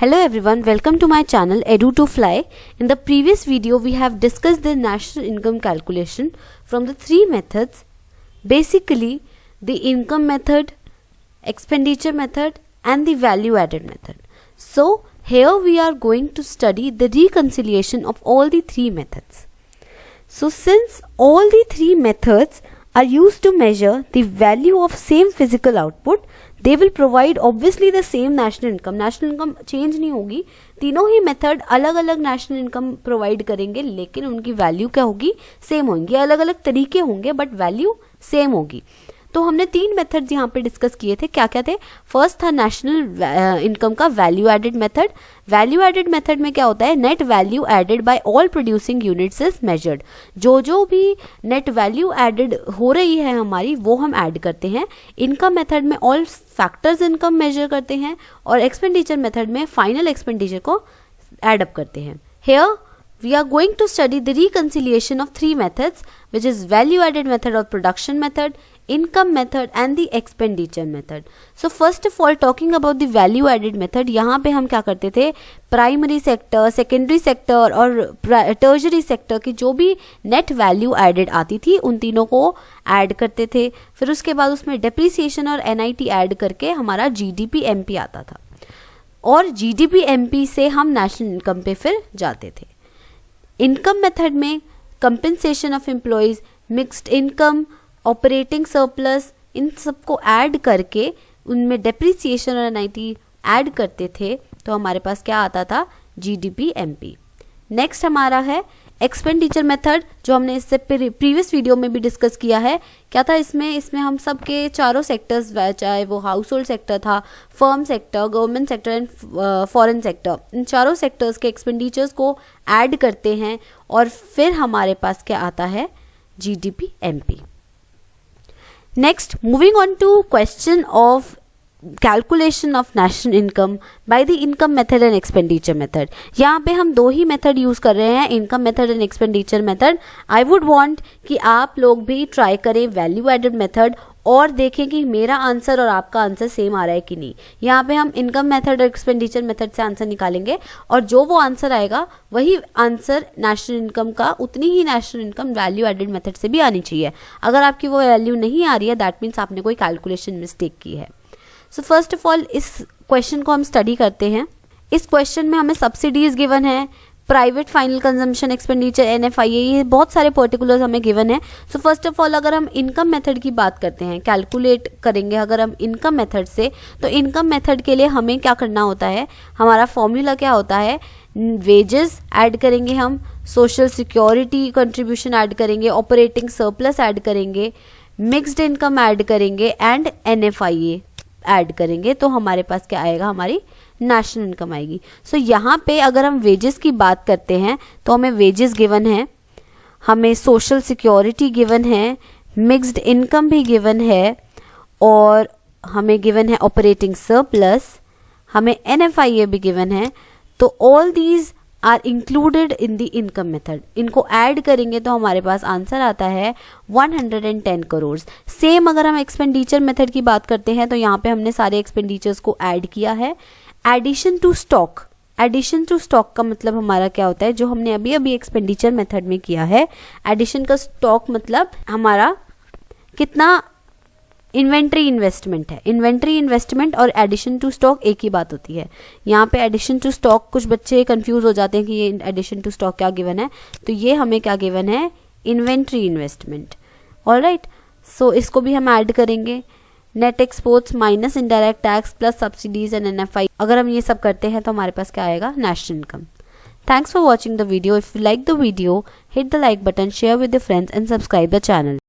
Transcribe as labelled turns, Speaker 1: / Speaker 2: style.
Speaker 1: Hello everyone, welcome to my channel Edu2Fly. In the previous video, we have discussed the national income calculation from the three methods. Basically, the income method, expenditure method and the value added method. So, here we are going to study the reconciliation of all the three methods. So, since all the three methods are used to measure the value of same physical output, they will provide obviously the same national income. National income change नहीं होगी, तीनों ही method अलग अलग national income provide करेंगे, लेकिन उनकी value क्या होगी, सेम होंगी. अलग अलग तरीके होंगे बट वैल्यू सेम होगी. तो हमने तीन मेथड्स यहाँ पे डिस्कस किए थे. क्या क्या थे? फर्स्ट था नेशनल इनकम का value added method. Value added method में क्या होता है, net value added by all producing units is measured. जो भी नेट वैल्यू एडेड हो रही है हमारी, वो हम ऐड करते हैं. इनकम मेथड में ऑल फैक्टर्स इनकम मेजर करते हैं और एक्सपेंडिचर मेथड में फाइनल एक्सपेंडिचर को एड अप करते हैं. Here we are going to study the reconciliation of three methods, which is value added method or production method, income method and the expenditure method. So first of all, talking about the value added method, यहाँ पे हम क्या करते थे, primary sector, secondary sector और tertiary sector की जो भी नेट वैल्यू एडेड आती थी उन तीनों को ऐड करते थे. फिर उसके बाद उसमें डेप्रिसिएशन और NIT ऐड करके हमारा GDP MP आता था और GDP MP से हम नेशनल इनकम पे फिर जाते थे. इनकम मेथड में compensation of employees, mixed income, operating surplus, इन सबको ऐड करके उनमें डेप्रिसिएशन और NIT ऐड करते थे तो हमारे पास क्या आता था, GDP MP. नेक्स्ट हमारा है एक्सपेंडिचर मेथड, जो हमने इससे प्रीवियस वीडियो में भी डिस्कस किया है. क्या था इसमें हम सबके चारों सेक्टर्स, चाहे वो हाउस होल्ड सेक्टर था, firm sector, government sector and foreign sector, इन चारों सेक्टर्स के एक्सपेंडिचर्स को ऐड करते हैं और फिर हमारे पास क्या आता है, GDP MP. Next, moving on to question of calculation of national income by the income method and expenditure method. यहाँ पे हम दो ही मेथड यूज कर रहे हैं, income method and expenditure method. I would want कि आप लोग भी ट्राई करें वैल्यू एडेड मेथड और देखें कि मेरा आंसर और आपका आंसर सेम आ रहा है कि नहीं. यहाँ पे हम इनकम मेथड और एक्सपेंडिचर मेथड से आंसर निकालेंगे और जो वो आंसर आएगा वही आंसर नेशनल इनकम का, उतनी ही national income value added method से भी आनी चाहिए. अगर आपकी वो वैल्यू नहीं आ रही है, दैट मीन्स आपने कोई कैलकुलेशन मिस्टेक की है. सो फर्स्ट ऑफ ऑल इस क्वेश्चन को हम स्टडी करते हैं. इस क्वेश्चन में हमें सब्सिडीज गिवन है, private final consumption expenditure NFIA, ये बहुत सारे पर्टिकुलर्स हमें गिवन है. सो फर्स्ट ऑफ ऑल अगर हम इनकम मेथड की बात करते हैं, कैलकुलेट करेंगे अगर हम इनकम मेथड से, तो इनकम मेथड के लिए हमें क्या करना होता है, हमारा फॉर्मूला क्या होता है, वेजेस ऐड करेंगे हम, सोशल सिक्योरिटी कंट्रीब्यूशन ऐड करेंगे, ऑपरेटिंग सरप्लस ऐड करेंगे, मिक्स्ड इनकम ऐड करेंगे एंड NFIA ऐड करेंगे, तो हमारे पास क्या आएगा, हमारी नेशनल इनकम आएगी. सो यहाँ पे अगर हम वेजेस की बात करते हैं तो हमें वेजेस गिवन है, हमें सोशल सिक्योरिटी गिवन है, मिक्स्ड इनकम भी गिवन है और हमें गिवन है ऑपरेटिंग सरप्लस, हमें NFIA भी गिवन है. तो all these are included in the income method. इनको ऐड करेंगे तो हमारे पास आंसर आता है 110 करोड़. सेम अगर हम एक्सपेंडिचर मेथड की बात करते हैं तो यहाँ पे हमने सारे एक्सपेंडिचर्स को ऐड किया है. Addition to stock, addition to stock का मतलब हमारा क्या होता है, जो हमने अभी अभी एक्सपेंडिचर मेथड में किया है. एडिशन का स्टॉक मतलब हमारा कितना इन्वेंट्री इन्वेस्टमेंट है. इन्वेंट्री इन्वेस्टमेंट और एडिशन टू स्टॉक एक ही बात होती है. यहाँ पे एडिशन टू स्टॉक, कुछ बच्चे कंफ्यूज हो जाते हैं कि ये एडिशन टू स्टॉक क्या गिवन है, तो ये हमें क्या गिवन है, इन्वेंट्री इन्वेस्टमेंट. ऑलराइट, सो इसको भी हम ऐड करेंगे. Net exports minus indirect tax plus subsidies and NFI, अगर हम ये सब करते हैं तो हमारे पास क्या आएगा, national income. Thanks for watching the video. If you like the video, hit the like button, share with your friends and subscribe the channel.